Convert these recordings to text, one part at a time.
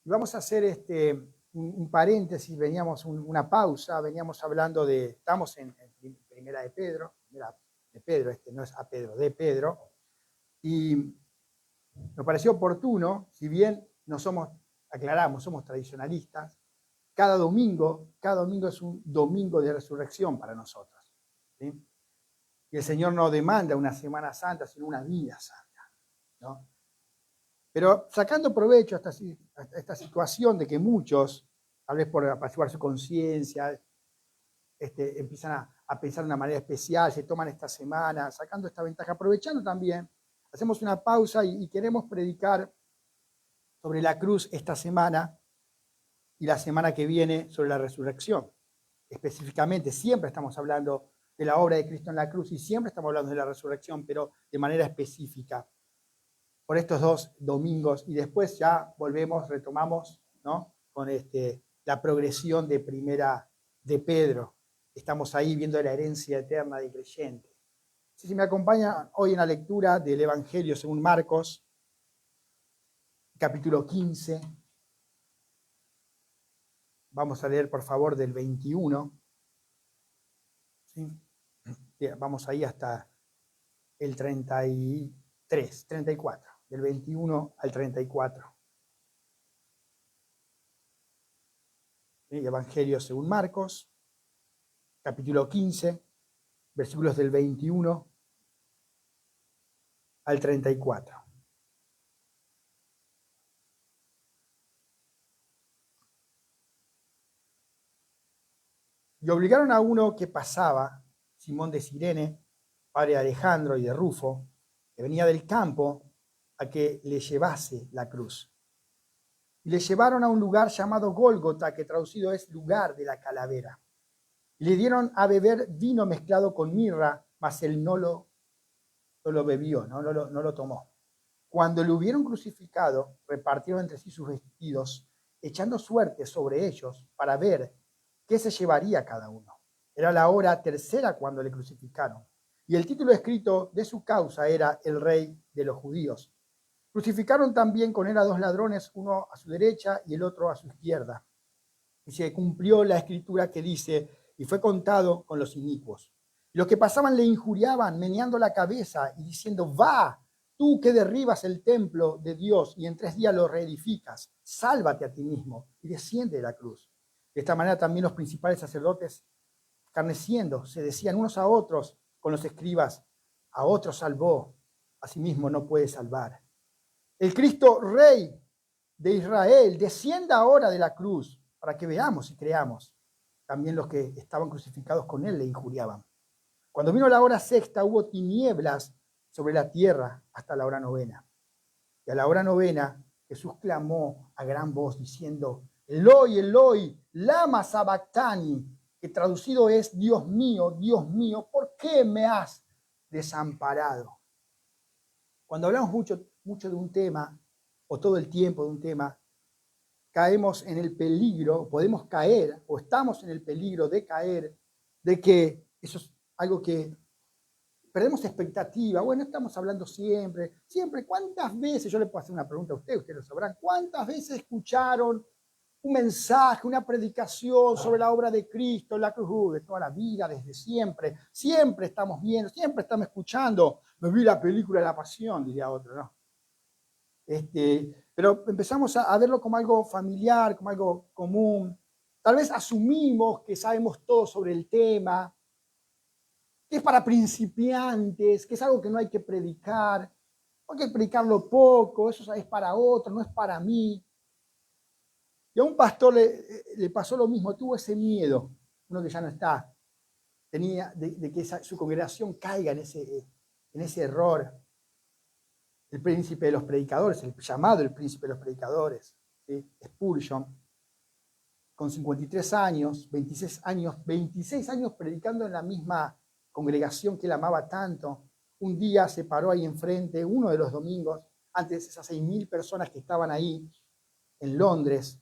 Y vamos a hacer un paréntesis, una pausa, veníamos hablando estamos en primera de Pedro, no es a Pedro, de Pedro, y nos pareció oportuno, si bien no somos, aclaramos, somos tradicionalistas, cada domingo es un domingo de resurrección para nosotros, ¿sí? Y el Señor no demanda una Semana Santa, sino una vida santa, ¿no? Pero sacando provecho a esta situación de que muchos, tal vez por apaciguar su conciencia, empiezan a pensar de una manera especial, se toman esta semana, sacando esta ventaja, aprovechando también, hacemos una pausa y queremos predicar sobre la cruz esta semana y la semana que viene sobre la resurrección. Específicamente, siempre estamos hablando de la obra de Cristo en la cruz y siempre estamos hablando de la resurrección, pero de manera específica por estos 2 domingos, y después ya retomamos, ¿no? Con la progresión de primera de Pedro. Estamos ahí viendo la herencia eterna del creyente. Si me acompaña hoy en la lectura del Evangelio según Marcos, capítulo 15. Vamos a leer, por favor, del 21. ¿Sí? Vamos ahí hasta el 34, del 21 al 34. ¿Sí? Evangelio según Marcos, capítulo 15, versículos del 21 al 34. Y obligaron a uno que pasaba, Simón de Cirene, padre de Alejandro y de Rufo, que venía del campo, a que le llevase la cruz. Y le llevaron a un lugar llamado Gólgota, que traducido es lugar de la calavera. Y le dieron a beber vino mezclado con mirra, mas él no lo bebió, no lo tomó. Cuando lo hubieron crucificado, repartieron entre sí sus vestidos, echando suerte sobre ellos para ver qué se llevaría cada uno. Era la hora tercera cuando le crucificaron. Y el título escrito de su causa era El Rey de los Judíos. Crucificaron también con él a 2 ladrones, uno a su derecha y el otro a su izquierda. Y se cumplió la escritura que dice, y fue contado con los inicuos. Los que pasaban le injuriaban, meneando la cabeza y diciendo, va, tú que derribas el templo de Dios y en 3 días lo reedificas, sálvate a ti mismo y desciende de la cruz. De esta manera también los principales sacerdotes, escarneciendo, se decían unos a otros con los escribas, a otros salvó, a sí mismo no puede salvar. El Cristo Rey de Israel descienda ahora de la cruz para que veamos y creamos. También los que estaban crucificados con él le injuriaban. Cuando vino la hora sexta hubo tinieblas sobre la tierra hasta la hora novena. Y a la hora novena Jesús clamó a gran voz diciendo, Eloi, Eloi, lama sabactani, que traducido es, Dios mío, ¿por qué me has desamparado? Cuando hablamos mucho de un tema, o todo el tiempo de un tema, caemos en el peligro, podemos caer, o estamos en el peligro de caer, de que eso es algo que perdemos expectativa. Bueno, estamos hablando siempre, ¿cuántas veces, yo le puedo hacer una pregunta a ustedes lo sabrán, ¿cuántas veces escucharon un mensaje, una predicación sobre la obra de Cristo, la cruz, de toda la vida, desde siempre estamos viendo, siempre estamos escuchando, me vi la película de la Pasión, diría otro, ¿no? Pero empezamos a verlo como algo familiar, como algo común. Tal vez asumimos que sabemos todo sobre el tema, que es para principiantes, que es algo que no hay que predicar, hay que predicarlo poco, eso es para otro, no es para mí. Y a un pastor le pasó lo mismo, tuvo ese miedo, uno que ya no está, tenía de que su congregación caiga en ese error. El príncipe de los predicadores, el llamado el príncipe de los predicadores, ¿sí? Spurgeon, con 53 años, 26 años predicando en la misma congregación que él amaba tanto. Un día se paró ahí enfrente, uno de los domingos, antes de esas 6.000 personas que estaban ahí en Londres,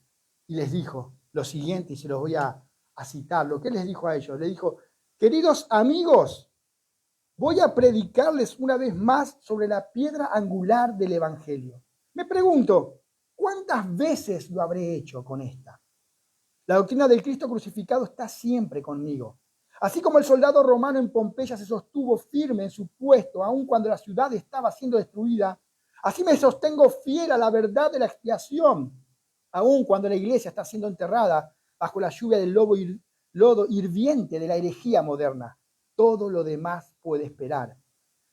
y les dijo lo siguiente, y se los voy a citar. Lo que les dijo a ellos, le dijo, queridos amigos, voy a predicarles una vez más sobre la piedra angular del Evangelio. Me pregunto, ¿cuántas veces lo habré hecho con esta? La doctrina del Cristo crucificado está siempre conmigo. Así como el soldado romano en Pompeya se sostuvo firme en su puesto, aun cuando la ciudad estaba siendo destruida, así me sostengo fiel a la verdad de la expiación, aun cuando la iglesia está siendo enterrada bajo la lluvia del lodo hirviente de la herejía moderna. Todo lo demás puede esperar.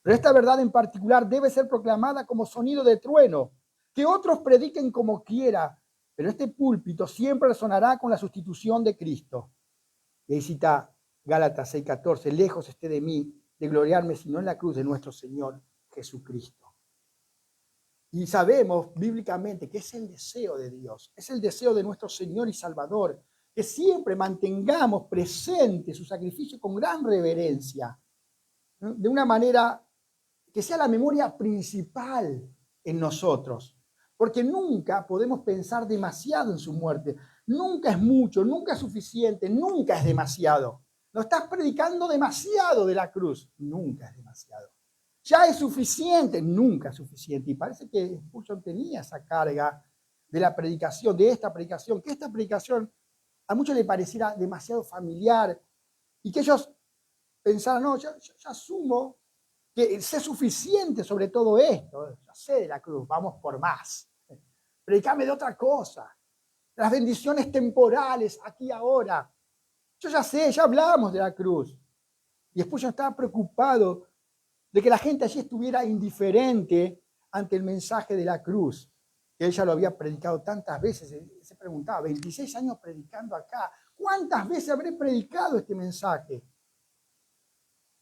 Pero esta verdad en particular debe ser proclamada como sonido de trueno, que otros prediquen como quiera, pero este púlpito siempre resonará con la sustitución de Cristo. Y ahí cita Gálatas 6:14, lejos esté de mí de gloriarme sino en la cruz de nuestro Señor Jesucristo. Y sabemos bíblicamente que es el deseo de Dios, es el deseo de nuestro Señor y Salvador, que siempre mantengamos presente su sacrificio con gran reverencia, ¿no? De una manera que sea la memoria principal en nosotros, porque nunca podemos pensar demasiado en su muerte. Nunca es mucho, nunca es suficiente, nunca es demasiado. No estás predicando demasiado de la cruz, nunca es demasiado. Ya es suficiente, nunca es suficiente. Y parece que Spurgeon tenía esa carga de la predicación, de esta predicación, que esta predicación a muchos le pareciera demasiado familiar y que ellos pensaran, no, yo asumo que sé suficiente sobre todo esto, ya sé de la cruz, vamos por más. Predicame de otra cosa, las bendiciones temporales aquí ahora. Yo ya sé, ya hablamos de la cruz. Y después yo estaba preocupado de que la gente allí estuviera indiferente ante el mensaje de la cruz, que él ya lo había predicado tantas veces. Se preguntaba, 26 años predicando acá, ¿cuántas veces habré predicado este mensaje?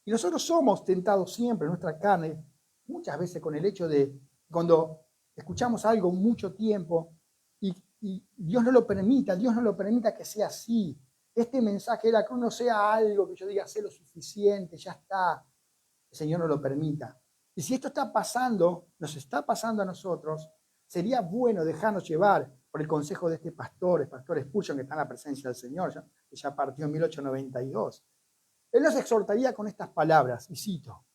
Y nosotros somos tentados siempre en nuestra carne, muchas veces con el hecho de cuando escuchamos algo mucho tiempo y Dios no lo permita que sea así. Este mensaje de la cruz no sea algo que yo diga, sé lo suficiente, ya está. El Señor no lo permita. Y si esto está pasando, nos está pasando a nosotros, sería bueno dejarnos llevar por el consejo de este pastor, el pastor Spurgeon, que está en la presencia del Señor, que ya partió en 1892. Él nos exhortaría con estas palabras, y cito,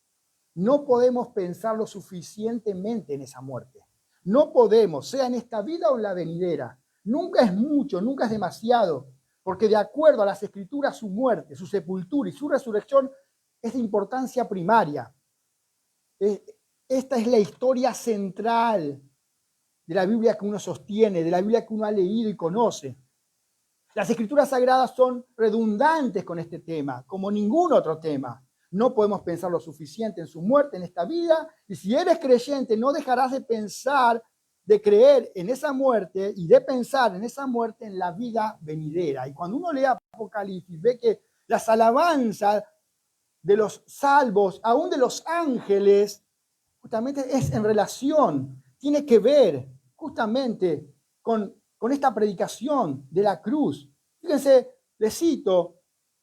no podemos pensar lo suficientemente en esa muerte. No podemos, sea en esta vida o en la venidera. Nunca es mucho, nunca es demasiado, porque de acuerdo a las Escrituras su muerte, su sepultura y su resurrección es de importancia primaria. Esta es la historia central de la Biblia que uno sostiene, de la Biblia que uno ha leído y conoce. Las Escrituras Sagradas son redundantes con este tema, como ningún otro tema. No podemos pensar lo suficiente en su muerte en esta vida, y si eres creyente no dejarás de pensar, de creer en esa muerte y de pensar en esa muerte en la vida venidera. Y cuando uno lee Apocalipsis, ve que las alabanzas de los salvos, aún de los ángeles, justamente es en relación, tiene que ver justamente con esta predicación de la cruz. Fíjense, les cito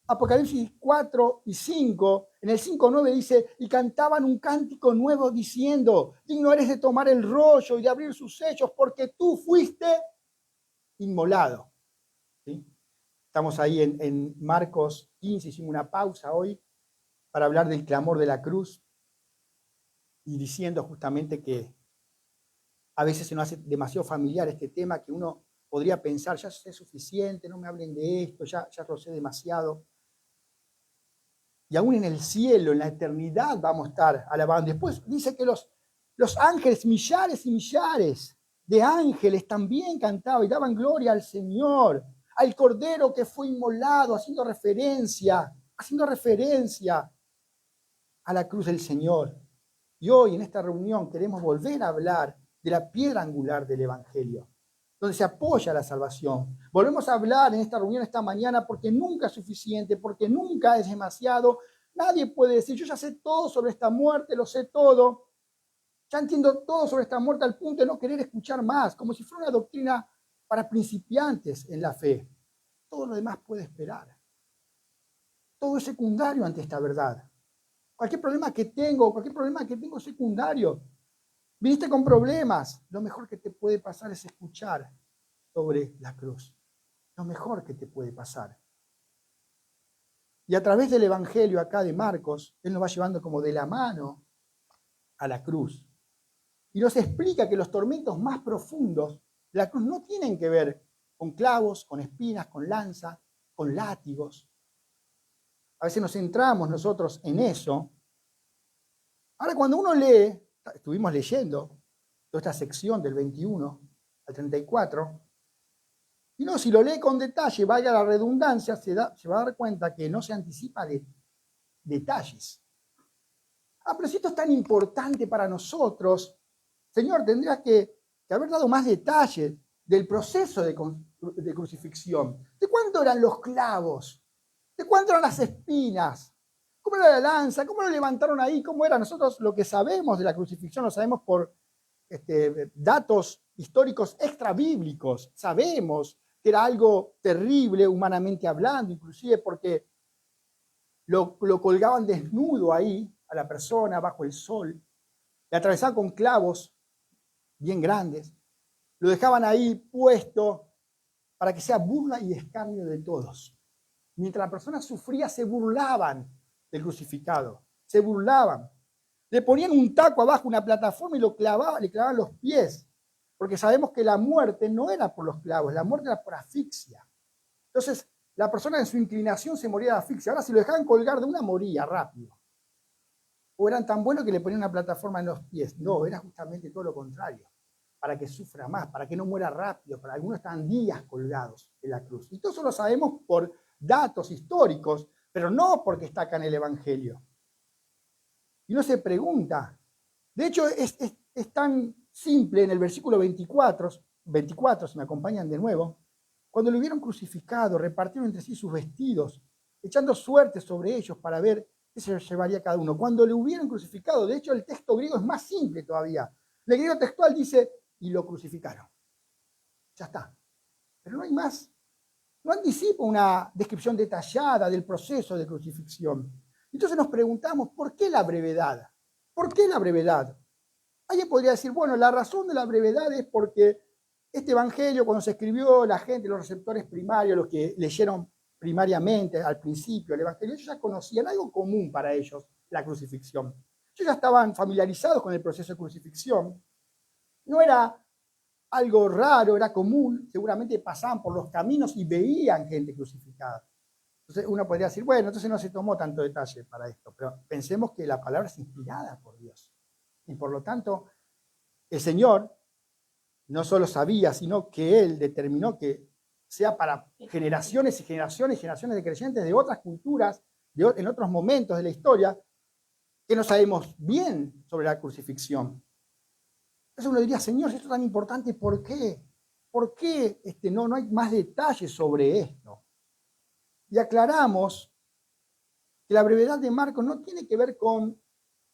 Apocalipsis 4 y 5, en el 5:9 dice, y cantaban un cántico nuevo diciendo, digno eres de tomar el rollo y de abrir sus sellos, porque tú fuiste inmolado. ¿Sí? Estamos ahí en Marcos 15, hicimos una pausa hoy para hablar del clamor de la cruz y diciendo justamente que a veces se nos hace demasiado familiar este tema, que uno podría pensar, ya sé suficiente, no me hablen de esto, ya lo sé demasiado. Y aún en el cielo, en la eternidad, vamos a estar alabando. Después dice que los ángeles, millares y millares de ángeles también cantaban y daban gloria al Señor, al Cordero que fue inmolado, haciendo referencia a la cruz del Señor. Y hoy en esta reunión queremos volver a hablar de la piedra angular del Evangelio, donde se apoya la salvación. Volvemos a hablar en esta reunión esta mañana porque nunca es suficiente, porque nunca es demasiado. Nadie puede decir, yo ya sé todo sobre esta muerte, lo sé todo. Ya entiendo todo sobre esta muerte al punto de no querer escuchar más, como si fuera una doctrina para principiantes en la fe. Todo lo demás puede esperar. Todo es secundario ante esta verdad. Cualquier problema que tengo secundario. Viniste con problemas. Lo mejor que te puede pasar es escuchar sobre la cruz. Lo mejor que te puede pasar. Y a través del Evangelio acá de Marcos, él nos va llevando como de la mano a la cruz. Y nos explica que los tormentos más profundos de la cruz no tienen que ver con clavos, con espinas, con lanza, con látigos. A veces nos centramos nosotros en eso. Ahora, cuando uno lee, estuvimos leyendo toda esta sección del 21 al 34, y no, si lo lee con detalle, vaya la redundancia, se va a dar cuenta que no se anticipa de detalles. Pero si esto es tan importante para nosotros, Señor, tendrías que haber dado más detalles del proceso de crucifixión. ¿De cuánto eran los clavos? ¿De cuánto eran las espinas? ¿Cómo era la lanza? ¿Cómo lo levantaron ahí? ¿Cómo era? Nosotros lo que sabemos de la crucifixión lo sabemos por datos históricos extrabíblicos. Sabemos que era algo terrible humanamente hablando, inclusive porque lo colgaban desnudo ahí a la persona bajo el sol, le atravesaban con clavos bien grandes, lo dejaban ahí puesto para que sea burla y escarnio de todos. Mientras la persona sufría, se burlaban del crucificado, se burlaban. Le ponían un taco abajo, una plataforma y le clavaban los pies, porque sabemos que la muerte no era por los clavos, la muerte era por asfixia. Entonces, la persona en su inclinación se moría de asfixia. Ahora, si lo dejaban colgar de una, moría rápido. O eran tan buenos que le ponían una plataforma en los pies. No, era justamente todo lo contrario, para que sufra más, para que no muera rápido. Para algunos están días colgados en la cruz. Y todo eso lo sabemos por datos históricos, pero no porque está acá en el Evangelio. Y uno se pregunta, de hecho es tan simple en el versículo 24, si me acompañan de nuevo, cuando lo hubieron crucificado, repartieron entre sí sus vestidos, echando suerte sobre ellos para ver qué se llevaría cada uno. Cuando lo hubieron crucificado, de hecho el texto griego es más simple todavía. El griego textual dice, y lo crucificaron. Ya está. Pero no hay más. No anticipa una descripción detallada del proceso de crucifixión. Entonces nos preguntamos, ¿por qué la brevedad? ¿Por qué la brevedad? Alguien podría decir, bueno, la razón de la brevedad es porque este evangelio, cuando se escribió, la gente, los receptores primarios, los que leyeron primariamente al principio el evangelio, ellos ya conocían algo común para ellos, la crucifixión. Ellos ya estaban familiarizados con el proceso de crucifixión. No era algo raro, era común. Seguramente pasaban por los caminos y veían gente crucificada. Entonces uno podría decir, bueno, entonces no se tomó tanto detalle para esto, pero pensemos que la palabra es inspirada por Dios. Y por lo tanto, el Señor no solo sabía, sino que Él determinó que sea para generaciones y generaciones y generaciones de creyentes de otras culturas, en otros momentos de la historia, que no sabemos bien sobre la crucifixión. Entonces uno diría, Señor, si esto es tan importante, ¿por qué? ¿Por qué no hay más detalles sobre esto? Y aclaramos que la brevedad de Marcos no tiene que ver con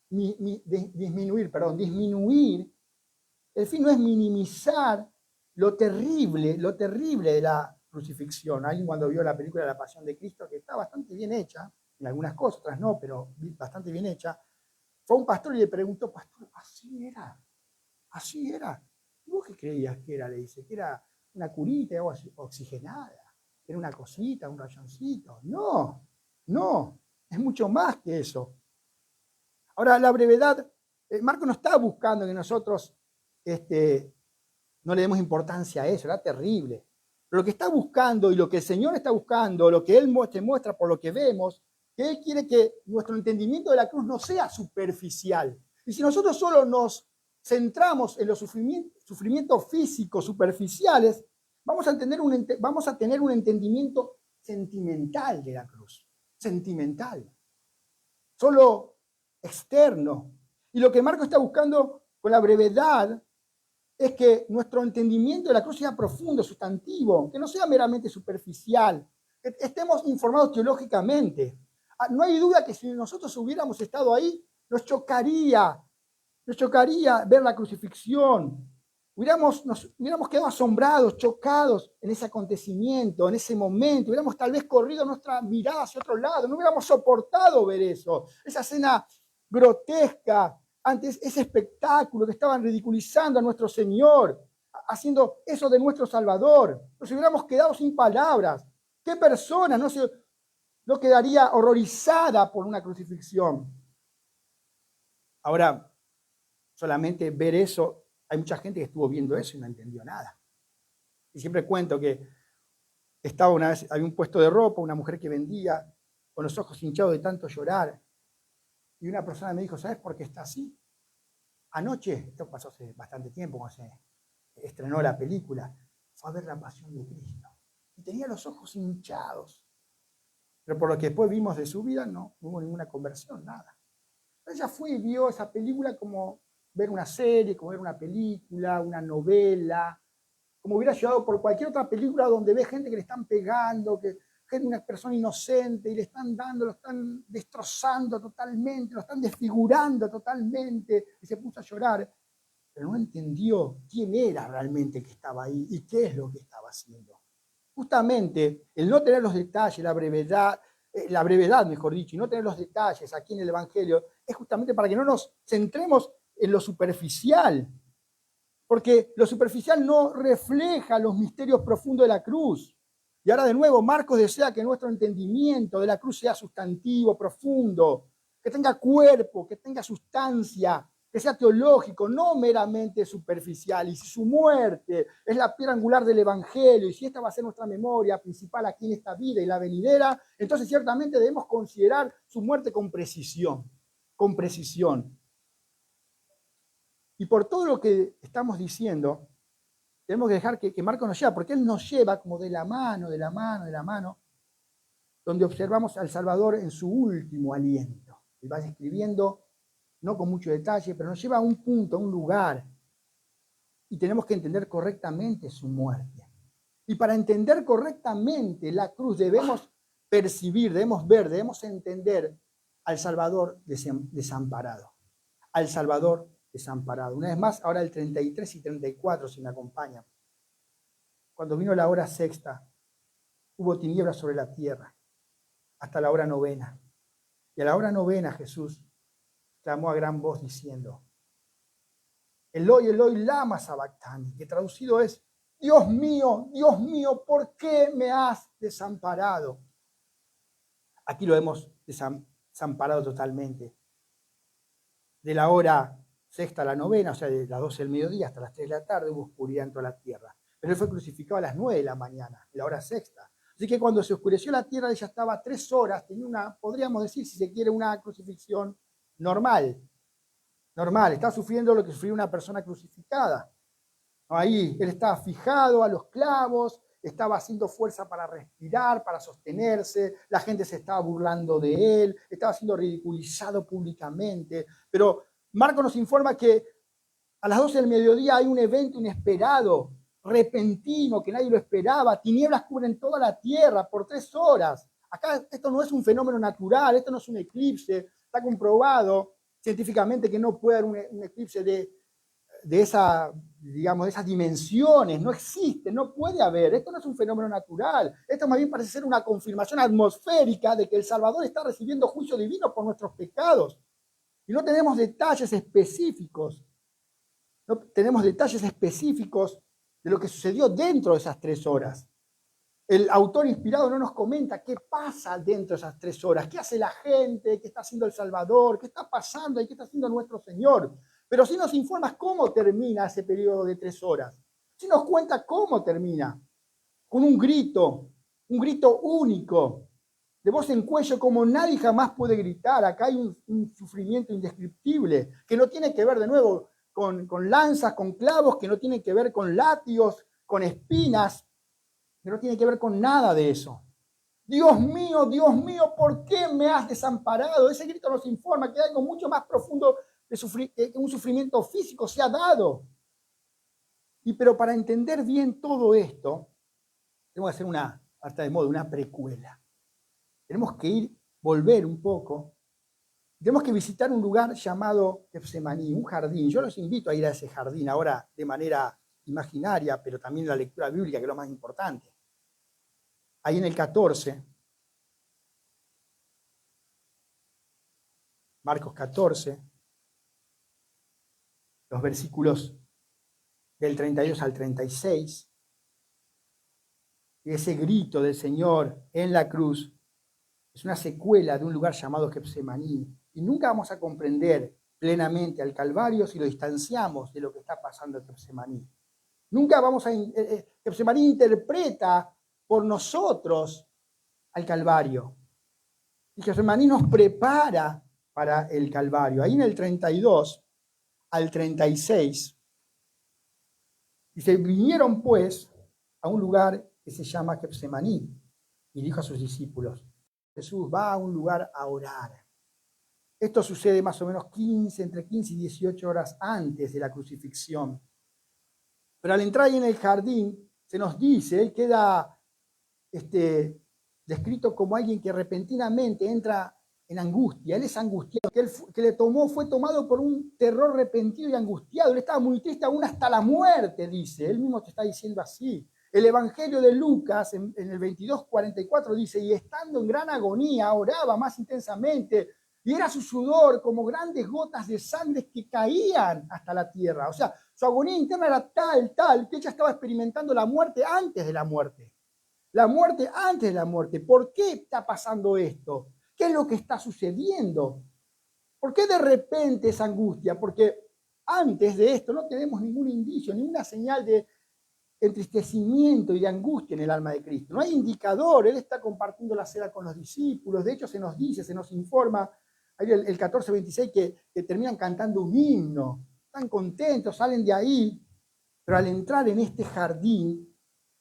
disminuir. El fin no es minimizar lo terrible de la crucifixión. Alguien cuando vio la película La Pasión de Cristo, que está bastante bien hecha, en algunas cosas, otras no, pero bastante bien hecha, fue a un pastor y le preguntó, pastor, ¿así era? ¿Así era? ¿Y vos qué creías que era? Le dice, que era una curita de agua oxigenada, era una cosita, un rayoncito. No, es mucho más que eso. Ahora, la brevedad, Marco no está buscando que nosotros no le demos importancia a eso, era terrible. Pero lo que está buscando y lo que el Señor está buscando, lo que Él te muestra por lo que vemos, que Él quiere que nuestro entendimiento de la cruz no sea superficial. Y si nosotros solo nos centramos en los sufrimientos físicos superficiales, vamos a tener un entendimiento sentimental de la cruz. Sentimental. Solo externo. Y lo que Marco está buscando con la brevedad es que nuestro entendimiento de la cruz sea profundo, sustantivo, que no sea meramente superficial, que estemos informados teológicamente. No hay duda que si nosotros hubiéramos estado ahí, nos chocaría ver la crucifixión. Nos hubiéramos quedado asombrados, chocados en ese acontecimiento, en ese momento. Hubiéramos tal vez corrido nuestra mirada hacia otro lado. No hubiéramos soportado ver eso. Esa escena grotesca ante ese espectáculo que estaban ridiculizando a nuestro Señor, haciendo eso de nuestro Salvador. Nos hubiéramos quedado sin palabras. ¿Qué persona no quedaría horrorizada por una crucifixión? Ahora, solamente ver eso, hay mucha gente que estuvo viendo eso y no entendió nada. Y siempre cuento que estaba una vez, había un puesto de ropa, una mujer que vendía, con los ojos hinchados de tanto llorar. Y una persona me dijo, ¿sabes por qué está así? Anoche, esto pasó hace bastante tiempo, cuando se estrenó la película, fue a ver La Pasión de Cristo. Y tenía los ojos hinchados. Pero por lo que después vimos de su vida, no hubo ninguna conversión, nada. Ella fue y vio esa película como ver una serie, como ver una película, una novela, como hubiera llegado por cualquier otra película donde ve gente que le están pegando, que gente, una persona inocente, y le están dando, lo están destrozando totalmente, lo están desfigurando totalmente, y se puso a llorar, pero no entendió quién era realmente el que estaba ahí y qué es lo que estaba haciendo. Justamente el no tener los detalles, la brevedad, mejor dicho, y no tener los detalles aquí en el Evangelio, es justamente para que no nos centremos en lo superficial, porque lo superficial no refleja los misterios profundos de la cruz. Y ahora de nuevo, Marcos desea que nuestro entendimiento de la cruz sea sustantivo, profundo, que tenga cuerpo, que tenga sustancia, que sea teológico, no meramente superficial. Y si su muerte es la piedra angular del Evangelio, y si esta va a ser nuestra memoria principal aquí en esta vida y la venidera, entonces ciertamente debemos considerar su muerte con precisión, con precisión. Y por todo lo que estamos diciendo, tenemos que dejar que Marcos nos lleva, porque él nos lleva como de la mano, de la mano, de la mano, donde observamos al Salvador en su último aliento. Él va describiendo, no con mucho detalle, pero nos lleva a un punto, a un lugar, y tenemos que entender correctamente su muerte. Y para entender correctamente la cruz debemos percibir, debemos ver, debemos entender al Salvador desamparado, al Salvador desamparado. Una vez más, ahora el 33 y 34, si me acompañan. Cuando vino la hora sexta, hubo tinieblas sobre la tierra, hasta la hora novena. Y a la hora novena Jesús clamó a gran voz diciendo, Eloi, Eloi, lama sabactani, que traducido es, Dios mío, ¿por qué me has desamparado? Aquí lo hemos desamparado totalmente. De la hora sexta a la novena, o sea, de las 12 del mediodía hasta las 3 de la tarde, hubo oscuridad en toda la tierra. Pero él fue crucificado a las 9 de la mañana, en la hora sexta. Así que cuando se oscureció la tierra, ella estaba 3 horas, tenía una, podríamos decir, si se quiere, una crucifixión normal. Normal, estaba sufriendo lo que sufrió una persona crucificada. Ahí, él estaba fijado a los clavos, estaba haciendo fuerza para respirar, para sostenerse, la gente se estaba burlando de él, estaba siendo ridiculizado públicamente, pero Marcos nos informa que a las 12 del mediodía hay un evento inesperado, repentino, que nadie lo esperaba, tinieblas cubren toda la tierra por 3 horas. Acá esto no es un fenómeno natural, esto no es un eclipse, está comprobado científicamente que no puede haber un eclipse de esas dimensiones, no existe, no puede haber, esto no es un fenómeno natural, esto más bien parece ser una confirmación atmosférica de que el Salvador está recibiendo juicio divino por nuestros pecados. Y no tenemos detalles específicos, de lo que sucedió dentro de esas 3 horas. El autor inspirado no nos comenta qué pasa dentro de esas 3 horas, qué hace la gente, qué está haciendo el Salvador, qué está pasando y qué está haciendo nuestro Señor. Pero sí nos informa cómo termina ese periodo de 3 horas. Sí nos cuenta cómo termina, con un grito único, de voz en cuello como nadie jamás puede gritar. Acá hay un sufrimiento indescriptible, que no tiene que ver de nuevo con lanzas, con clavos, que no tiene que ver con látigos, con espinas, que no tiene que ver con nada de eso. Dios mío, ¿por qué me has desamparado? Ese grito nos informa que hay algo mucho más profundo que un sufrimiento físico se ha dado. Pero para entender bien todo esto, tenemos que hacer hasta de modo, una precuela. Tenemos que volver un poco. Tenemos que visitar un lugar llamado Getsemaní, un jardín. Yo los invito a ir a ese jardín ahora de manera imaginaria, pero también la lectura bíblica, que es lo más importante. Ahí en el 14, Marcos 14, los versículos del 32 al 36, y ese grito del Señor en la cruz es una secuela de un lugar llamado Getsemaní. Y nunca vamos a comprender plenamente al Calvario si lo distanciamos de lo que está pasando en Getsemaní. Nunca vamos a... Getsemaní interpreta por nosotros al Calvario. Y Getsemaní nos prepara para el Calvario. Ahí en el 32 al 36, dice, vinieron pues a un lugar que se llama Getsemaní, y dijo a sus discípulos, Jesús va a un lugar a orar. Esto sucede más o menos entre 15 y 18 horas antes de la crucifixión. Pero al entrar ahí en el jardín, se nos dice, él queda descrito como alguien que repentinamente entra en angustia. Él es angustiado, fue tomado por un terror repentino y angustiado. Él estaba muy triste aún hasta la muerte, dice. Él mismo te está diciendo así. El Evangelio de Lucas, en el 22:44, dice, y estando en gran agonía, oraba más intensamente, y era su sudor como grandes gotas de sangre que caían hasta la tierra. O sea, su agonía interna era tal, que ella estaba experimentando la muerte antes de la muerte. La muerte antes de la muerte. ¿Por qué está pasando esto? ¿Qué es lo que está sucediendo? ¿Por qué de repente esa angustia? Porque antes de esto no tenemos ningún indicio, ninguna señal de entristecimiento y de angustia en el alma de Cristo. No hay indicador. Él está compartiendo la cena con los discípulos. De hecho, se nos dice, se nos informa, ahí el 14:26, que terminan cantando un himno. Están contentos, salen de ahí. Pero al entrar en este jardín,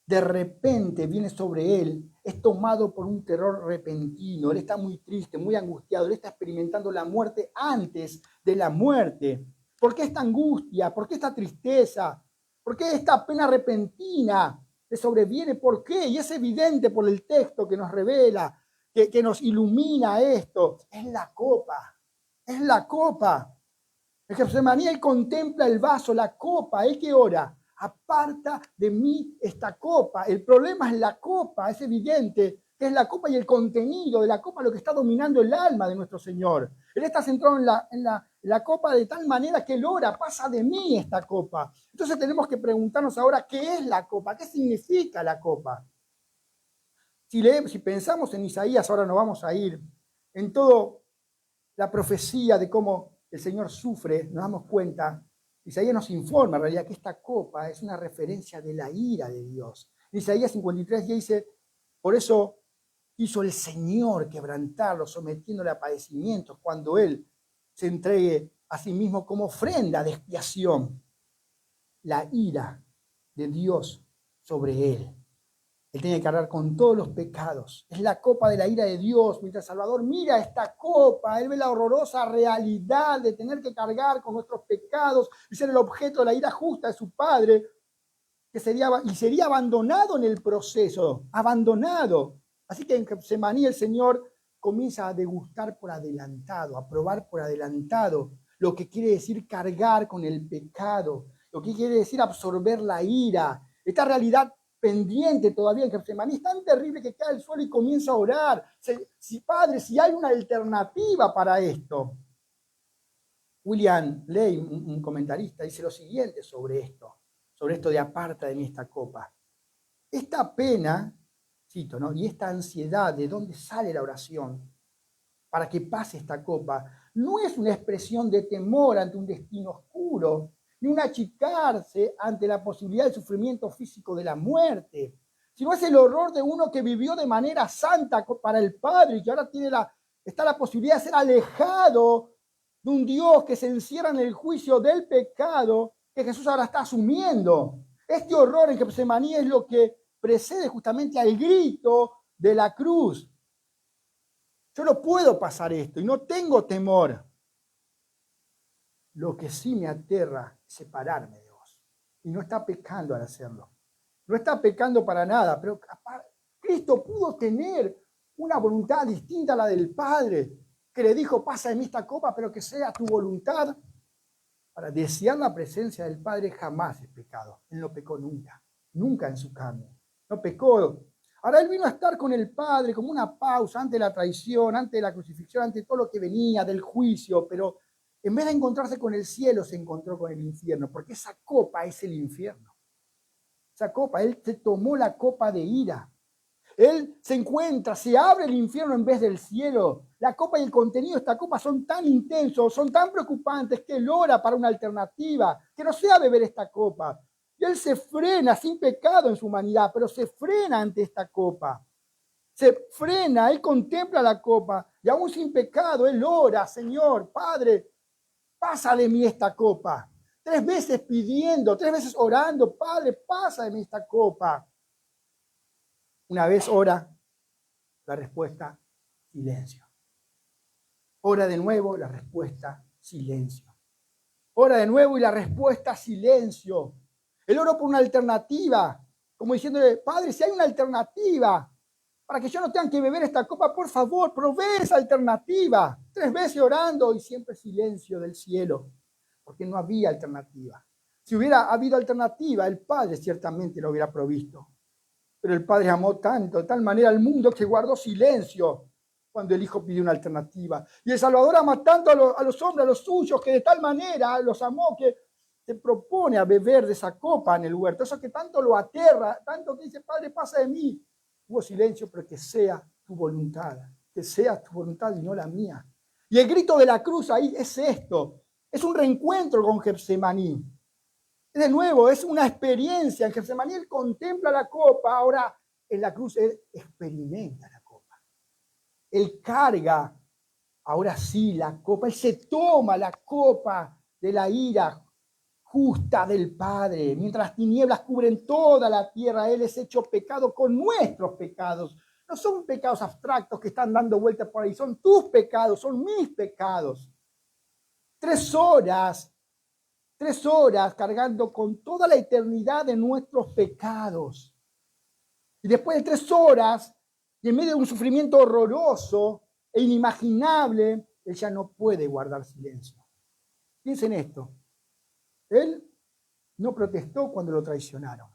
de repente viene sobre él, es tomado por un terror repentino. Él está muy triste, muy angustiado. Él está experimentando la muerte antes de la muerte. ¿Por qué esta angustia? ¿Por qué esta tristeza? ¿Por qué esta pena repentina le sobreviene? ¿Por qué? Y es evidente por el texto que nos revela, que nos ilumina esto. Es la copa. Es la copa. En Getsemaní él contempla el vaso, la copa. ¿Él qué ora? Aparta de mí esta copa. El problema es la copa, es evidente que es la copa y el contenido de la copa lo que está dominando el alma de nuestro Señor. Él está centrado en la copa de tal manera que él ora, pasa de mí esta copa. Entonces tenemos que preguntarnos ahora, ¿qué es la copa? ¿Qué significa la copa? Si pensamos en Isaías, ahora nos vamos a ir en toda la profecía de cómo el Señor sufre, nos damos cuenta. Isaías nos informa en realidad que esta copa es una referencia de la ira de Dios. Isaías 53 dice, por eso hizo el Señor quebrantarlo, sometiéndole a padecimientos, cuando Él se entregue a sí mismo como ofrenda de expiación. La ira de Dios sobre Él. Él tiene que cargar con todos los pecados. Es la copa de la ira de Dios. Mientras Salvador mira esta copa, él ve la horrorosa realidad de tener que cargar con nuestros pecados y ser el objeto de la ira justa de su Padre, que sería abandonado en el proceso, abandonado. Así que en Getsemaní el Señor comienza a degustar por adelantado, a probar por adelantado lo que quiere decir cargar con el pecado, lo que quiere decir absorber la ira. Esta realidad pendiente todavía en Getsemaní es tan terrible que cae al suelo y comienza a orar. Padre, si hay una alternativa para esto. William Ley, un comentarista, dice lo siguiente sobre esto de aparta de mí esta copa. Esta pena, cito, ¿no? Y esta ansiedad de dónde sale la oración para que pase esta copa, no es una expresión de temor ante un destino oscuro, ni un achicarse ante la posibilidad del sufrimiento físico de la muerte, sino es el horror de uno que vivió de manera santa para el Padre y que ahora está la posibilidad de ser alejado de un Dios que se encierra en el juicio del pecado que Jesús ahora está asumiendo. Este horror en Getsemaní es lo que precede justamente al grito de la cruz. Yo no puedo pasar esto y no tengo temor. Lo que sí me aterra es separarme de vos. Y no está pecando al hacerlo. No está pecando para nada, pero Cristo pudo tener una voluntad distinta a la del Padre, que le dijo, pasa de mí esta copa, pero que sea tu voluntad. Para desear la presencia del Padre jamás es pecado. Él no pecó nunca, nunca en su carne. No pecó. Ahora él vino a estar con el Padre como una pausa ante la traición, ante la crucifixión, ante todo lo que venía del juicio, pero en vez de encontrarse con el cielo, se encontró con el infierno, porque esa copa es el infierno. Esa copa, él se tomó la copa de ira. Él se abre el infierno en vez del cielo. La copa y el contenido de esta copa son tan intensos, son tan preocupantes que él ora para una alternativa, que no sea beber esta copa. Y él se frena sin pecado en su humanidad, pero se frena ante esta copa. Se frena, él contempla la copa y aún sin pecado, él ora, Señor, Padre, pasa de mí esta copa. 3 veces pidiendo, 3 veces orando, Padre, pasa de mí esta copa. Una vez ora, la respuesta, silencio. Ora de nuevo, la respuesta, silencio. Ora de nuevo y la respuesta, silencio. Él oró por una alternativa, como diciéndole, Padre, si hay una alternativa, para que yo no tenga que beber esta copa, por favor, provee esa alternativa. 3 veces orando y siempre silencio del cielo, porque no había alternativa. Si hubiera habido alternativa, el Padre ciertamente lo hubiera provisto. Pero el Padre amó tanto, de tal manera al mundo, que guardó silencio cuando el Hijo pidió una alternativa. Y el Salvador ama tanto a los hombres, a los suyos, que de tal manera los amó que se propone a beber de esa copa en el huerto. Eso que tanto lo aterra, tanto que dice, Padre, pasa de mí. Hubo silencio, pero que sea tu voluntad y no la mía. Y el grito de la cruz ahí es esto, es un reencuentro con Getsemaní. De nuevo, es una experiencia. En Getsemaní él contempla la copa, ahora en la cruz él experimenta la copa. Él carga, ahora sí, la copa, él se toma la copa de la ira justa del Padre. Mientras las tinieblas cubren toda la tierra, él es hecho pecado con nuestros pecados. No son pecados abstractos que están dando vueltas por ahí, son tus pecados, son mis pecados. 3 horas cargando con toda la eternidad de nuestros pecados. Y después de 3 horas, y en medio de un sufrimiento horroroso e inimaginable, él ya no puede guardar silencio. Piensen esto. Él no protestó cuando lo traicionaron.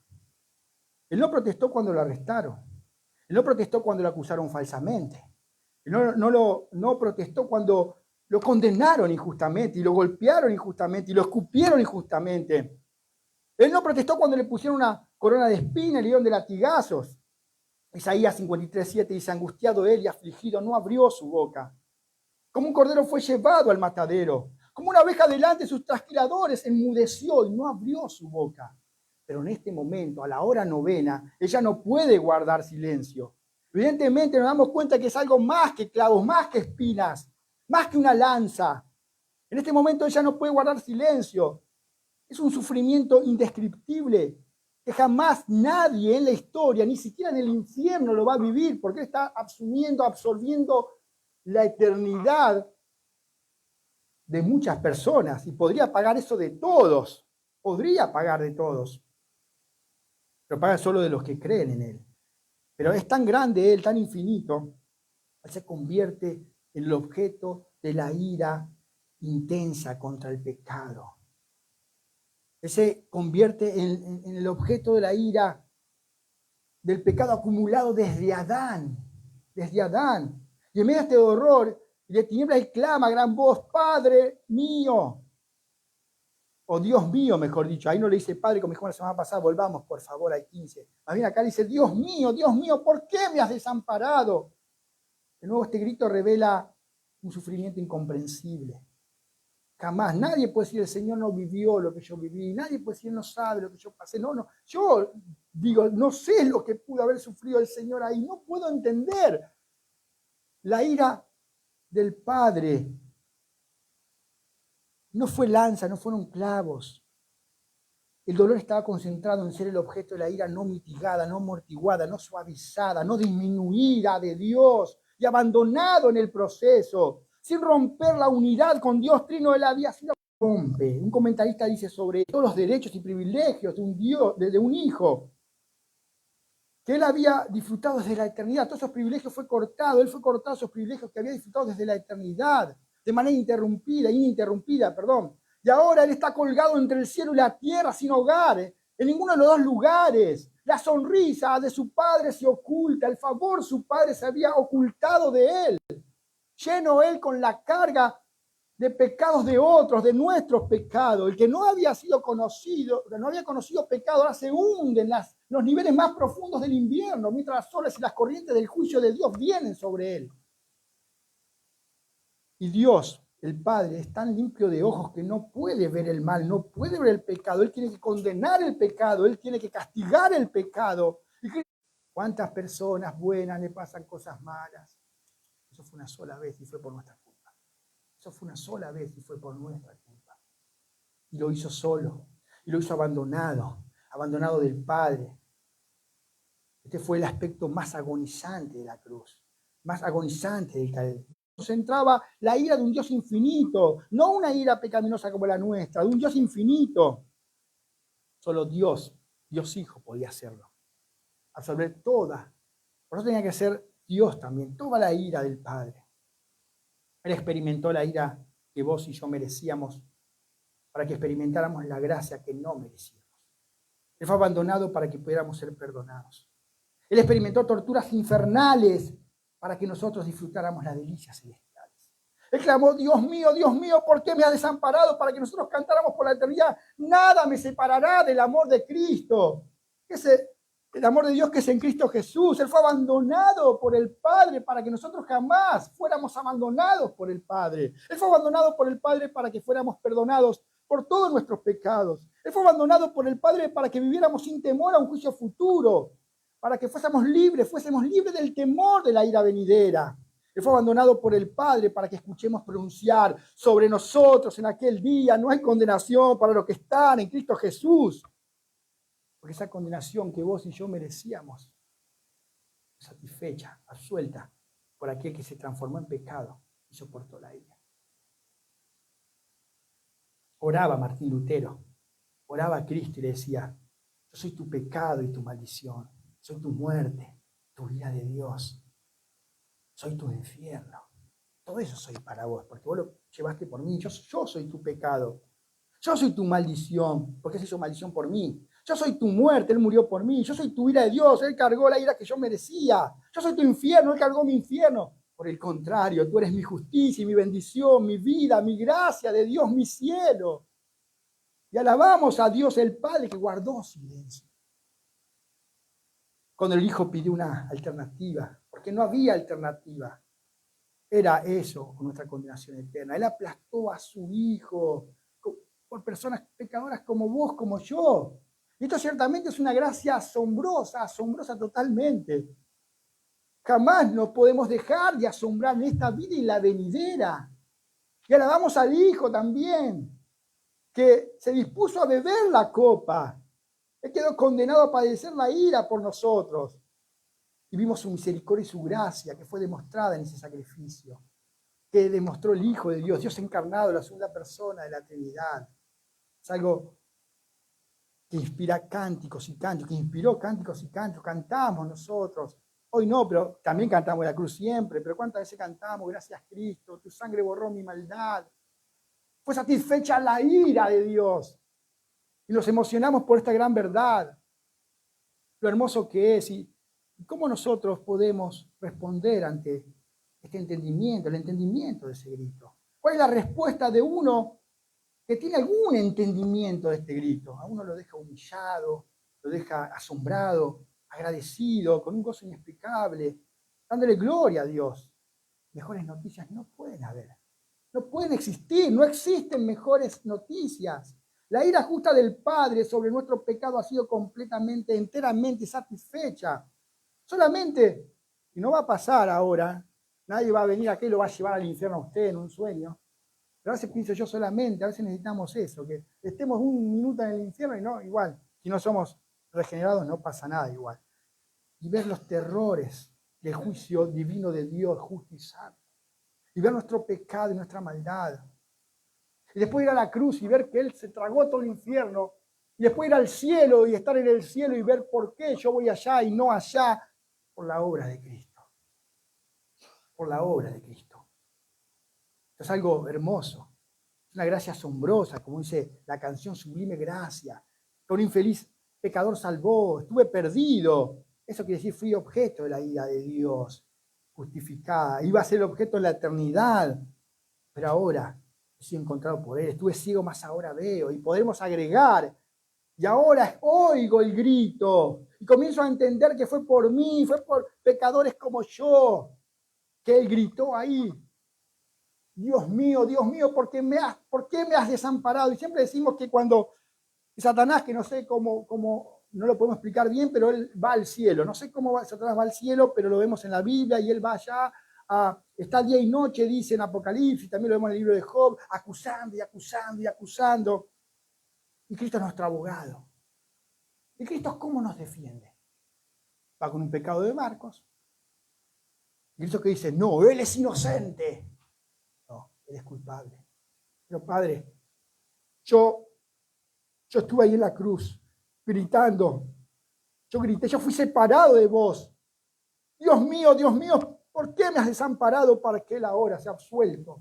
Él no protestó cuando lo arrestaron. Él no protestó cuando lo acusaron falsamente. Él no protestó cuando lo condenaron injustamente y lo golpearon injustamente y lo escupieron injustamente. Él no protestó cuando le pusieron una corona de espinas y le dieron de latigazos. Isaías 53:7 dice, angustiado él y afligido, no abrió su boca. Como un cordero fue llevado al matadero. Como una oveja delante de sus trasquiladores, enmudeció y no abrió su boca. Pero en este momento, a la hora 9, ella no puede guardar silencio. Evidentemente nos damos cuenta que es algo más que clavos, más que espinas, más que una lanza. En este momento ella no puede guardar silencio. Es un sufrimiento indescriptible que jamás nadie en la historia, ni siquiera en el infierno, lo va a vivir, porque él está absorbiendo la eternidad de muchas personas y podría pagar eso de todos, podría pagar de todos, pero paga solo de los que creen en él. Pero es tan grande él, tan infinito, él se convierte en el objeto de la ira intensa contra el pecado. Él se convierte en el objeto de la ira del pecado acumulado desde Adán. Y en medio de este horror y de tinieblas él clama a gran voz, Padre mío, o Dios mío, mejor dicho. Ahí no le dice Padre, como dijo la semana pasada, volvamos por favor al 15. Más bien acá dice, Dios mío, ¿por qué me has desamparado? De nuevo este grito revela un sufrimiento incomprensible. Jamás, nadie puede decir el Señor no vivió lo que yo viví, nadie puede decir no sabe lo que yo pasé. No, yo digo, no sé lo que pudo haber sufrido el Señor ahí, no puedo entender la ira del Padre. No fue lanza, no fueron clavos. El dolor estaba concentrado en ser el objeto de la ira no mitigada, no amortiguada, no suavizada, no disminuida de Dios y abandonado en el proceso. Sin romper la unidad con Dios Trino, él había sido rompe. Un comentarista dice sobre todos los derechos y privilegios de un Dios, de un hijo, que él había disfrutado desde la eternidad. Todos esos privilegios fue cortado, él fue cortado esos privilegios que había disfrutado desde la eternidad, de manera ininterrumpida. Y ahora él está colgado entre el cielo y la tierra, sin hogar, en ninguno de los dos lugares. La sonrisa de su padre se oculta, el favor de su padre se había ocultado de él. Lleno él con la carga de pecados de otros, de nuestros pecados. El que no había sido conocido, que no había conocido pecado, ahora se hunde en los niveles más profundos del invierno, mientras las olas y las corrientes del juicio de Dios vienen sobre él. Y Dios, el Padre es tan limpio de ojos que no puede ver el mal, no puede ver el pecado. Él tiene que condenar el pecado, Él tiene que castigar el pecado. ¿Cuántas personas buenas le pasan cosas malas? Eso fue una sola vez y fue por nuestra culpa. Eso fue una sola vez y fue por nuestra culpa. Y lo hizo solo, y lo hizo abandonado del Padre. Este fue el aspecto más agonizante de la cruz, más agonizante del Calvario. Nos entraba la ira de un Dios infinito, no una ira pecaminosa como la nuestra, de un Dios infinito. Solo Dios, Dios Hijo, podía hacerlo. Absorber toda. Por eso tenía que ser Dios también, toda la ira del Padre. Él experimentó la ira que vos y yo merecíamos para que experimentáramos la gracia que no merecíamos. Él fue abandonado para que pudiéramos ser perdonados. Él experimentó torturas infernales para que nosotros disfrutáramos las delicias celestiales. Él clamó, Dios mío, ¿por qué me has desamparado? Para que nosotros cantáramos por la eternidad. Nada me separará del amor de Cristo. El amor de Dios que es en Cristo Jesús. Él fue abandonado por el Padre para que nosotros jamás fuéramos abandonados por el Padre. Él fue abandonado por el Padre para que fuéramos perdonados por todos nuestros pecados. Él fue abandonado por el Padre para que viviéramos sin temor a un juicio futuro, para que fuésemos libres del temor de la ira venidera. Él fue abandonado por el Padre para que escuchemos pronunciar sobre nosotros en aquel día: no hay condenación para los que están en Cristo Jesús. Porque esa condenación que vos y yo merecíamos, satisfecha, absuelta por aquel que se transformó en pecado y soportó la ira. Oraba Martín Lutero, oraba a Cristo y le decía: yo soy tu pecado y tu maldición, soy tu muerte, tu ira de Dios, soy tu infierno. Todo eso soy para vos, porque vos lo llevaste por mí. Yo soy tu pecado, yo soy tu maldición, porque Él hizo maldición por mí. Yo soy tu muerte, Él murió por mí. Yo soy tu ira de Dios, Él cargó la ira que yo merecía. Yo soy tu infierno, Él cargó mi infierno. Por el contrario, tú eres mi justicia y mi bendición, mi vida, mi gracia de Dios, mi cielo. Y alabamos a Dios el Padre que guardó silencio cuando el Hijo pidió una alternativa, porque no había alternativa. Era eso, con nuestra condenación eterna. Él aplastó a su Hijo por personas pecadoras como vos, como yo. Y esto ciertamente es una gracia asombrosa totalmente. Jamás nos podemos dejar de asombrar en esta vida y la venidera. Y alabamos al Hijo también, que se dispuso a beber la copa. Él quedó condenado a padecer la ira por nosotros. Y vimos su misericordia y su gracia que fue demostrada en ese sacrificio, que demostró el Hijo de Dios, Dios encarnado, la segunda persona de la Trinidad. Es algo que inspira cánticos y cánticos, que inspiró cánticos y cánticos. Cantamos nosotros. Hoy no, pero también cantamos la cruz siempre. Pero ¿cuántas veces cantamos? Gracias Cristo, tu sangre borró mi maldad. Fue satisfecha la ira de Dios. Y nos emocionamos por esta gran verdad. Lo hermoso que es y cómo nosotros podemos responder ante este entendimiento, el entendimiento de ese grito. ¿Cuál es la respuesta de uno que tiene algún entendimiento de este grito? A uno lo deja humillado, lo deja asombrado, agradecido, con un gozo inexplicable, dándole gloria a Dios. Mejores noticias no pueden haber, no pueden existir, no existen mejores noticias. La ira justa del Padre sobre nuestro pecado ha sido completamente, enteramente satisfecha. Solamente, y no va a pasar ahora, nadie va a venir aquí y lo va a llevar al infierno a usted en un sueño. Pero a veces pienso yo solamente, a veces necesitamos eso, que estemos un minuto en el infierno y no, igual, si no somos regenerados no pasa nada igual. Y ver los terrores del juicio divino de Dios, justo y santo. Y ver nuestro pecado y nuestra maldad. Y después ir a la cruz y ver que Él se tragó todo el infierno. Y después ir al cielo y estar en el cielo y ver por qué yo voy allá y no allá. Por la obra de Cristo. Por la obra de Cristo. Es algo hermoso. Es una gracia asombrosa, como dice la canción Sublime Gracia. Que un infeliz pecador salvó. Estuve perdido. Eso quiere decir, fui objeto de la ira de Dios. Justificada. Iba a ser objeto de la eternidad. Pero ahora he sido encontrado por Él. Estuve ciego, más ahora veo. Y podemos agregar. Y ahora oigo el grito. Y comienzo a entender que fue por mí, fue por pecadores como yo, que Él gritó ahí. Dios mío, ¿por qué me has desamparado? Y siempre decimos que cuando Satanás, que no sé cómo, no lo podemos explicar bien, pero él va al cielo. No sé Satanás va al cielo, pero lo vemos en la Biblia y él va allá, está día y noche, dice en Apocalipsis, también lo vemos en el libro de Job, acusando y acusando y acusando. Y Cristo es nuestro abogado. ¿Y Cristo cómo nos defiende? Va con un pecado de Marcos. Y Cristo que dice, no, él es inocente. No, él es culpable. Pero Padre, yo estuve ahí en la cruz, gritando. Yo grité, yo fui separado de vos. Dios mío, ¿por qué me has desamparado para que él ahora sea absuelto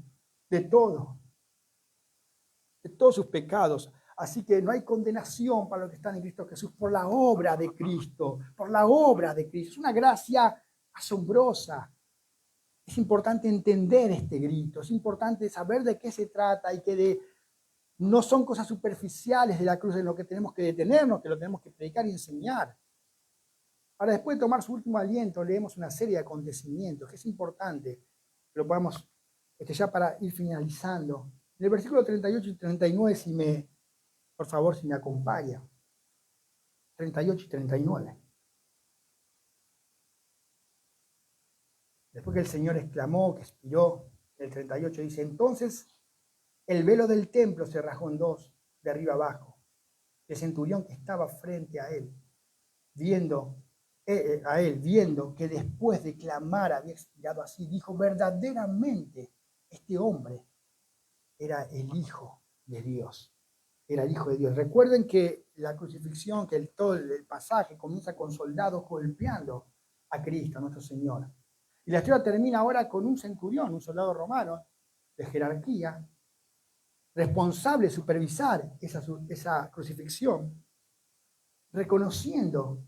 de todo? De todos sus pecados. Así que no hay condenación para los que están en Cristo Jesús por la obra de Cristo, por la obra de Cristo. Es una gracia asombrosa. Es importante entender este grito, es importante saber de qué se trata y que no son cosas superficiales de la cruz en lo que tenemos que detenernos, que lo tenemos que predicar y enseñar. Ahora, después de tomar su último aliento, leemos una serie de acontecimientos que es importante que lo podamos, ya para ir finalizando. En el versículo 38 y 39, por favor, si me acompaña. 38 y 39. Después que el Señor exclamó, que expiró, el 38 dice, entonces el velo del templo se rajó en dos, de arriba abajo. El centurión que estaba frente a él, viendo que después de clamar había expirado así, dijo, verdaderamente este hombre era el Hijo de Dios. Era el Hijo de Dios. Recuerden que la crucifixión, que todo el pasaje comienza con soldados golpeando a Cristo, a nuestro Señor. Y la historia termina ahora con un centurión, un soldado romano de jerarquía, responsable de supervisar esa crucifixión, reconociendo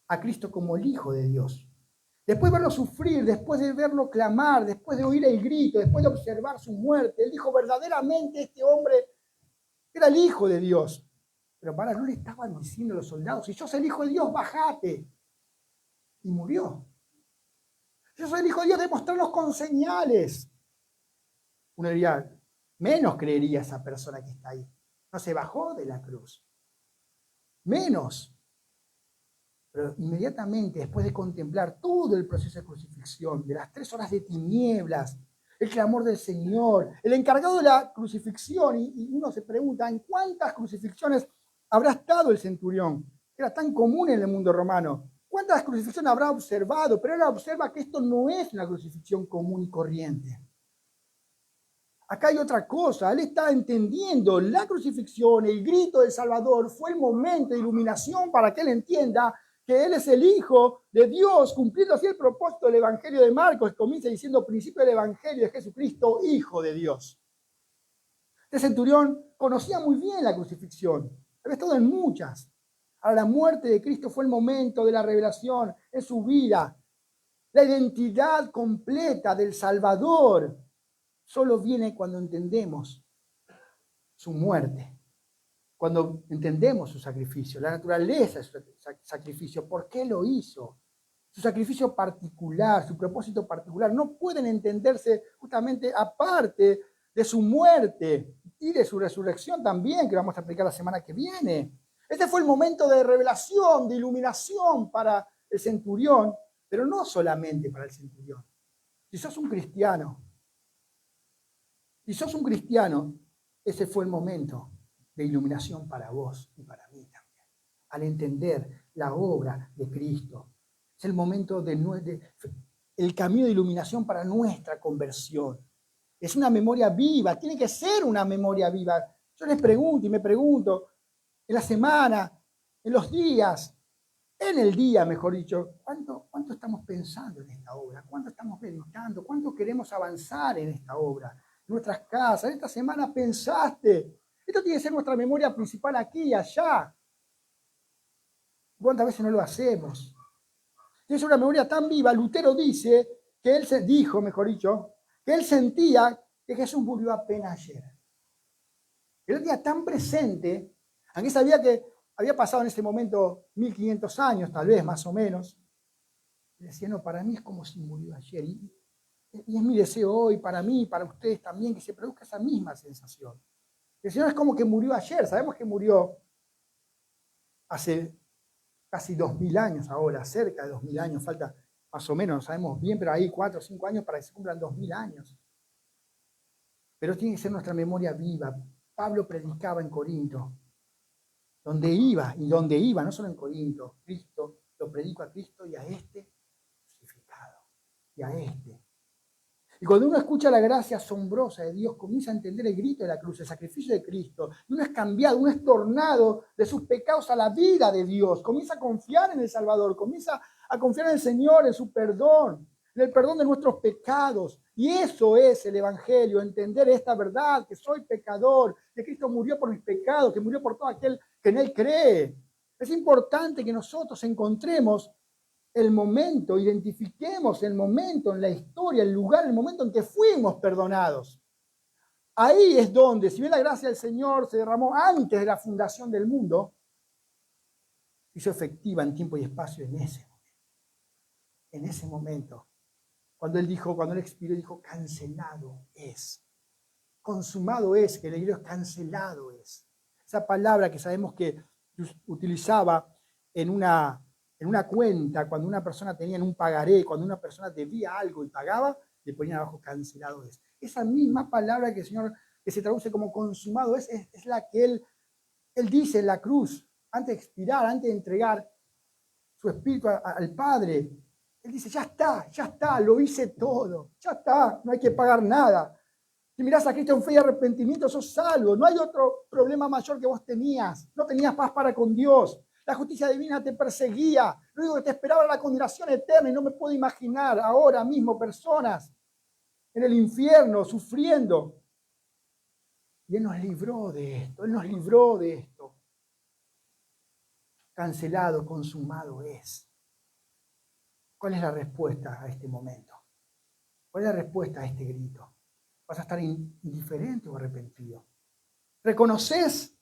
a Cristo como el Hijo de Dios. Después de verlo sufrir, después de verlo clamar, después de oír el grito, después de observar su muerte, él dijo, verdaderamente este hombre era el Hijo de Dios. Pero para no le estaban diciendo los soldados, si sos el Hijo de Dios, bajate. Y murió. Si yo soy el Hijo de Dios, demostrarnos con señales. Uno diría, menos creería esa persona que está ahí. No se bajó de la cruz. Menos. Pero inmediatamente después de contemplar todo el proceso de crucifixión, de las 3 horas de tinieblas, el clamor del Señor, el encargado de la crucifixión, y uno se pregunta, ¿en cuántas crucifixiones habrá estado el centurión? Era tan común en el mundo romano. ¿Cuántas crucifixiones habrá observado? Pero él observa que esto no es una crucifixión común y corriente. Acá hay otra cosa, él está entendiendo la crucifixión, el grito del Salvador, fue el momento de iluminación para que él entienda que él es el Hijo de Dios, cumpliendo así el propósito del Evangelio de Marcos, que comienza diciendo principio del Evangelio de Jesucristo, Hijo de Dios. Este centurión conocía muy bien la crucifixión, había estado en muchas. Ahora la muerte de Cristo fue el momento de la revelación en su vida. La identidad completa del Salvador solo viene cuando entendemos su muerte, cuando entendemos su sacrificio, la naturaleza de su sacrificio, por qué lo hizo, su sacrificio particular, su propósito particular, no pueden entenderse justamente aparte de su muerte y de su resurrección también, que vamos a aplicar la semana que viene. Este fue el momento de revelación, de iluminación para el centurión, pero no solamente para el centurión. Si sos un cristiano, ese fue el momento de iluminación para vos y para mí también. Al entender la obra de Cristo. Es el momento el camino de iluminación para nuestra conversión. Es una memoria viva, tiene que ser una memoria viva. Yo les pregunto y me pregunto, en la semana, en los días, en el día, mejor dicho, ¿cuánto estamos pensando en esta obra? ¿Cuánto estamos meditando? ¿Cuánto queremos avanzar en esta obra? Nuestras casas, esta semana pensaste. Esto tiene que ser nuestra memoria principal aquí y allá. ¿Cuántas veces no lo hacemos? Tiene que ser una memoria tan viva. Lutero dice, que él sentía que Jesús murió apenas ayer. Él tenía tan presente, aunque sabía que había pasado en ese momento 1500 años, tal vez, más o menos. Y decía, no, para mí es como si murió ayer. Y es mi deseo hoy, para mí, para ustedes también, que se produzca esa misma sensación. El Señor es como que murió ayer, sabemos que murió hace casi 2000 años ahora, cerca de 2000 años, falta más o menos, no sabemos bien, pero hay 4 o 5 años para que se cumplan 2000 años. Pero tiene que ser nuestra memoria viva. Pablo predicaba en Corinto, donde iba, no solo en Corinto, Cristo, lo predico a Cristo y a este crucificado, y a este. Y cuando uno escucha la gracia asombrosa de Dios, comienza a entender el grito de la cruz, el sacrificio de Cristo, y uno es cambiado, uno es tornado de sus pecados a la vida de Dios, comienza a confiar en el Salvador, comienza a confiar en el Señor, en su perdón, en el perdón de nuestros pecados. Y eso es el Evangelio, entender esta verdad, que soy pecador, que Cristo murió por mis pecados, que murió por todo aquel que en Él cree. Es importante que nosotros encontremos el momento, identifiquemos el momento en la historia, el lugar, el momento en que fuimos perdonados. Ahí es donde, si bien la gracia del Señor se derramó antes de la fundación del mundo, hizo efectiva en tiempo y espacio en ese momento. En ese momento. Cuando Él expiró, dijo, cancelado es. Consumado es, que el griego es cancelado es. Esa palabra que sabemos que utilizaba en una cuenta, cuando una persona tenía en un pagaré, cuando una persona debía algo y pagaba, le ponían abajo cancelado es. Esa misma palabra que el Señor, que se traduce como consumado es la que Él dice en la cruz, antes de expirar, antes de entregar su espíritu al Padre. Él dice, ya está, lo hice todo, ya está, no hay que pagar nada. Si mirás a Cristo en fe y arrepentimiento, sos salvo. No hay otro problema mayor que vos tenías. No tenías paz para con Dios. La justicia divina te perseguía. Lo único que te esperaba era la condenación eterna. Y no me puedo imaginar ahora mismo personas en el infierno sufriendo. Y Él nos libró de esto. Él nos libró de esto. Cancelado, consumado es. ¿Cuál es la respuesta a este momento? ¿Cuál es la respuesta a este grito? ¿Vas a estar indiferente o arrepentido? ¿Reconoces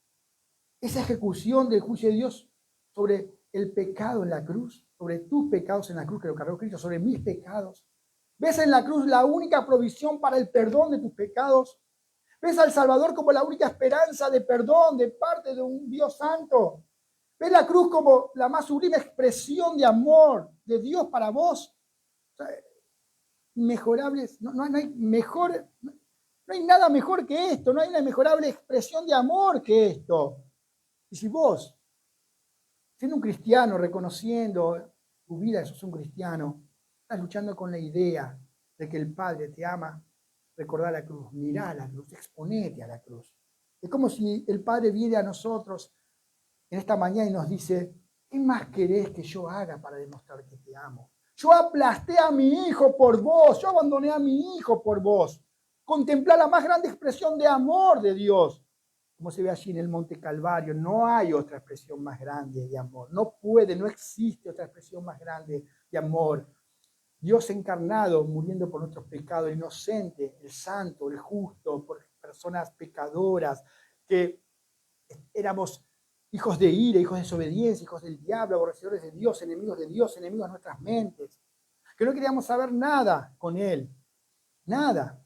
esa ejecución del juicio de Dios sobre el pecado en la cruz? Sobre tus pecados en la cruz que lo cargó Cristo, sobre mis pecados. ¿Ves en la cruz la única provisión para el perdón de tus pecados? ¿Ves al Salvador como la única esperanza de perdón de parte de un Dios santo? ¿Ves la cruz como la más sublime expresión de amor de Dios para vos? O sea, inmejorables, no hay mejor, no hay nada mejor que esto, no hay una inmejorable expresión de amor que esto. Y si vos, siendo un cristiano, reconociendo tu vida, sos un cristiano, estás luchando con la idea de que el Padre te ama, recordá la cruz, mirá la cruz, exponete a la cruz. Es como si el Padre viene a nosotros en esta mañana y nos dice, ¿qué más querés que yo haga para demostrar que te amo? Yo aplasté a mi hijo por vos, yo abandoné a mi hijo por vos. Contemplá la más grande expresión de amor de Dios. Como se ve allí en el Monte Calvario, no hay otra expresión más grande de amor. No existe otra expresión más grande de amor. Dios encarnado, muriendo por nuestros pecados, el inocente, el santo, el justo, por personas pecadoras, que éramos hijos de ira, hijos de desobediencia, hijos del diablo, aborrecedores de Dios, enemigos de nuestras mentes, que no queríamos saber nada con Él, nada.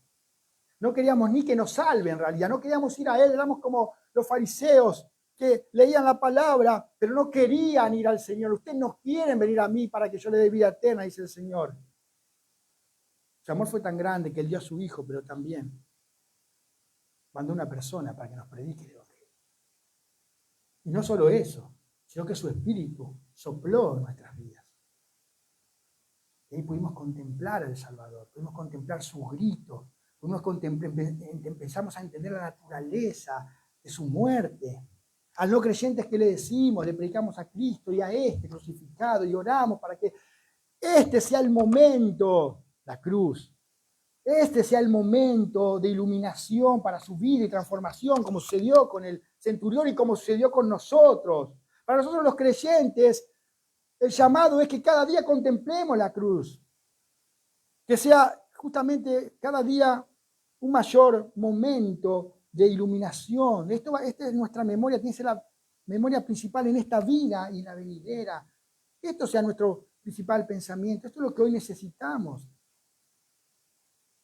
No queríamos ni que nos salve en realidad, no queríamos ir a Él, éramos como los fariseos que leían la palabra, pero no querían ir al Señor. Ustedes no quieren venir a mí para que yo le dé vida eterna, dice el Señor. Su amor fue tan grande que Él dio a su Hijo, pero también mandó una persona para que nos predique el Evangelio. Y no solo eso, sino que su Espíritu sopló en nuestras vidas. Y ahí pudimos contemplar al Salvador, pudimos contemplar sus gritos, empezamos a entender la naturaleza de su muerte. A los no creyentes que le decimos, le predicamos a Cristo y a este crucificado y oramos para que este sea el momento, la cruz, este sea el momento de iluminación para su vida y transformación, como sucedió con el centurión y como sucedió con nosotros. Para nosotros los creyentes, el llamado es que cada día contemplemos la cruz, que sea justamente cada día un mayor momento de iluminación. Esta es nuestra memoria, tiene que ser la memoria principal en esta vida y la venidera. Esto sea nuestro principal pensamiento, esto es lo que hoy necesitamos.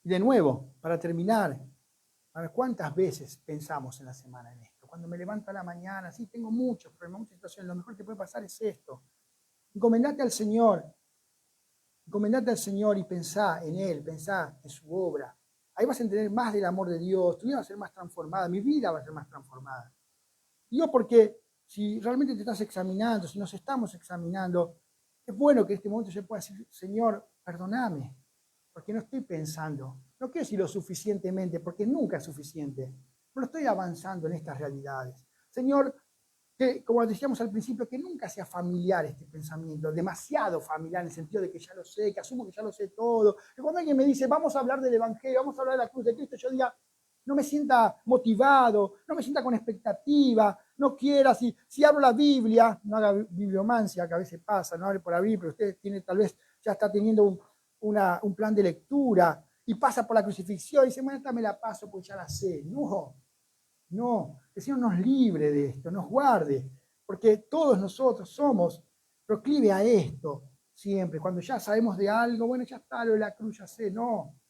Y de nuevo, para terminar, a ver, ¿cuántas veces pensamos en la semana en esto? Cuando me levanto a la mañana, sí, tengo muchos problemas, muchas situaciones, lo mejor que puede pasar es esto. Encomendate al Señor, y pensá en Él, pensá en su obra. Ahí vas a entender más del amor de Dios, tu vida va a ser más transformada, mi vida va a ser más transformada. Digo porque si realmente te estás examinando, si nos estamos examinando, es bueno que en este momento se pueda decir, Señor, perdóname, porque no estoy pensando, no quiero decir lo suficientemente, porque nunca es suficiente, pero estoy avanzando en estas realidades. Señor, que como decíamos al principio, que nunca sea familiar este pensamiento, demasiado familiar en el sentido de que ya lo sé, que asumo que ya lo sé todo, que cuando alguien me dice, vamos a hablar del Evangelio, vamos a hablar de la cruz de Cristo, yo diga, no me sienta motivado, no me sienta con expectativa, no quiera, si hablo la Biblia, no haga bibliomancia, que a veces pasa, no hable por la Biblia, pero usted tiene, tal vez ya está teniendo un plan de lectura y pasa por la crucifixión y dice, bueno, esta me la paso pues ya la sé. No, que el Señor nos libre de esto, nos guarde, porque todos nosotros somos proclive a esto siempre. Cuando ya sabemos de algo, bueno, ya está lo de la cruz, ya sé, no.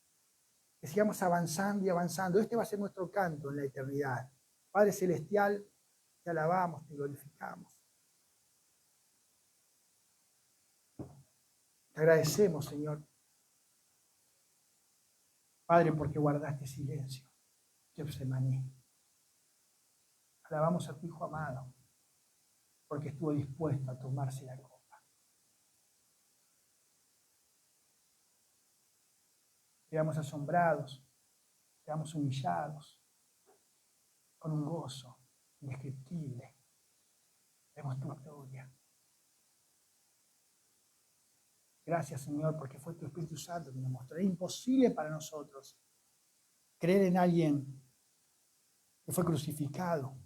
Que sigamos avanzando y avanzando. Este va a ser nuestro canto en la eternidad. Padre Celestial, te alabamos, te glorificamos. Te agradecemos, Señor. Padre, porque guardaste silencio. Getsemaní. Alabamos a tu Hijo amado, porque estuvo dispuesto a tomarse la copa. Quedamos asombrados, quedamos humillados, con un gozo indescriptible. Vemos tu gloria. Gracias, Señor, porque fue tu Espíritu Santo que nos mostró. Es imposible para nosotros creer en alguien que fue crucificado.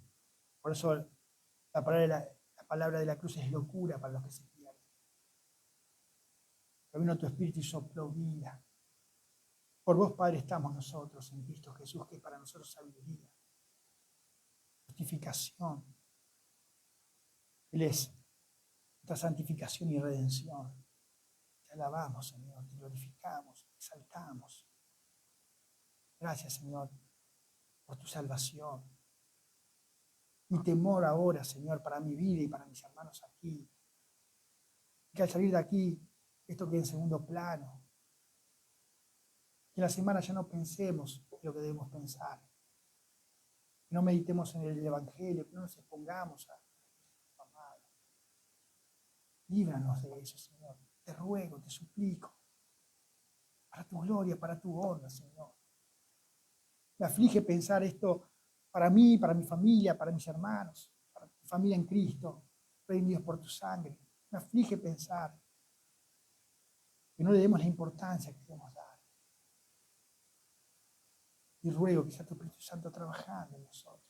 Por eso la palabra de la cruz es locura para los que se pierden. Pero vino tu Espíritu y sopló vida. Por vos, Padre, estamos nosotros en Cristo Jesús, que es para nosotros sabiduría, justificación. Él es nuestra santificación y redención. Te alabamos, Señor, te glorificamos, te exaltamos. Gracias, Señor, por tu salvación. Mi temor ahora, Señor, para mi vida y para mis hermanos aquí. Que al salir de aquí, esto quede en segundo plano. Que en la semana ya no pensemos lo que debemos pensar. Que no meditemos en el Evangelio, que no nos expongamos a amado. Líbranos de eso, Señor. Te ruego, te suplico. Para tu gloria, para tu honra, Señor. Me aflige pensar esto para mí, para mi familia, para mis hermanos, para mi familia en Cristo, redimidos por tu sangre. Me aflige pensar que no le demos la importancia que debemos dar. Y ruego que sea tu Espíritu Santo trabajando en nosotros.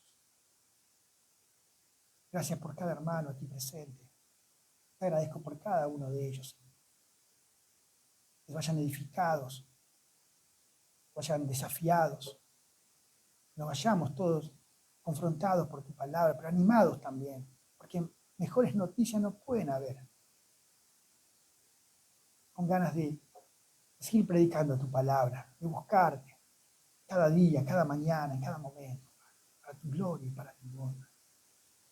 Gracias por cada hermano aquí presente. Te agradezco por cada uno de ellos. Que vayan edificados, vayan desafiados, nos vayamos todos confrontados por tu palabra, pero animados también, porque mejores noticias no pueden haber. Con ganas de seguir predicando tu palabra, de buscarte cada día, cada mañana, en cada momento, para tu gloria y para tu honra.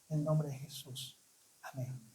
En el nombre de Jesús. Amén.